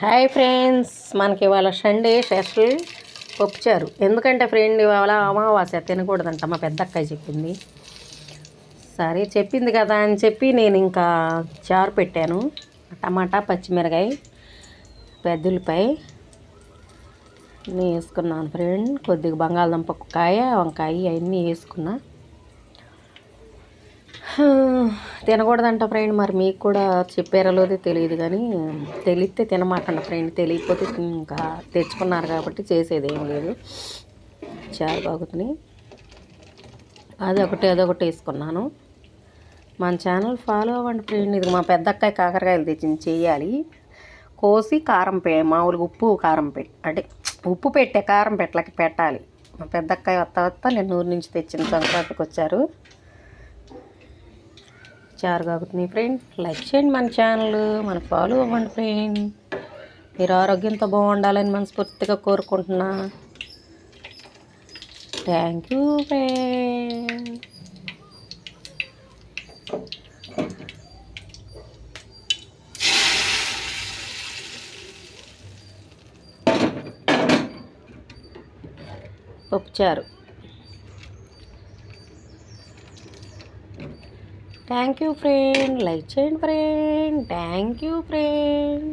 Hi friends, మనకి ఇవాళ Sunday special పప్పుచారు. ఎందుకంటే ఫ్రెండ్ ఇవాళ అమావాస్య తినకూడదంట మా పెద్ద అక్కయ్య చెప్పింది. సరే చెప్పింది కదా అని చెప్పి నేను ఇంకా చారు పెట్టాను. టమాటా, పచ్చిమిరకాయ, పెద్దలపై అన్నీ వేసుకున్నాను ఫ్రెండ్. కొద్దిగా బంగాళదుంప కాయ, వంకాయ అవన్నీ వేసుకున్నా. తినకూడదంట ఫ్రెండ్. మరి మీకు కూడా చెప్పారో లేదో తెలియదు, కానీ తెలిస్తే తినమాకండి ఫ్రెండ్. తెలియకపోతే ఇంకా తెచ్చుకున్నారు కాబట్టి చేసేది ఏం లేదు. చాలా బాగుతున్నాయి. అదొకటి వేసుకున్నాను. మన ఛానల్ ఫాలో అవ్వండి ఫ్రెండ్. ఇది మా పెద్ద అక్కయ్య కాకరకాయలు తెచ్చింది, చెయ్యాలి. కోసి కారం మామూలుగా ఉప్పు కారం అంటే ఉప్పు పెట్టే కారం పెట్టాలి. మా పెద్ద అక్కయ్య వస్తా నేను ఊరి నుంచి తెచ్చిన సంక్రాంతికి వచ్చారు. చారు కాకుతుంది ఫ్రెండ్. లైక్ చేయండి మన ఛానల్, మన ఫాలో అవ్వండి ఫ్రెండ్. మీరు ఆరోగ్యంతో బాగుండాలని మనస్ఫూర్తిగా కోరుకుంటున్నా. Thank you friend. పప్పుచారు. Thank you friend. లైక్ చేయండి ఫ్రెండ్. Thank you friend.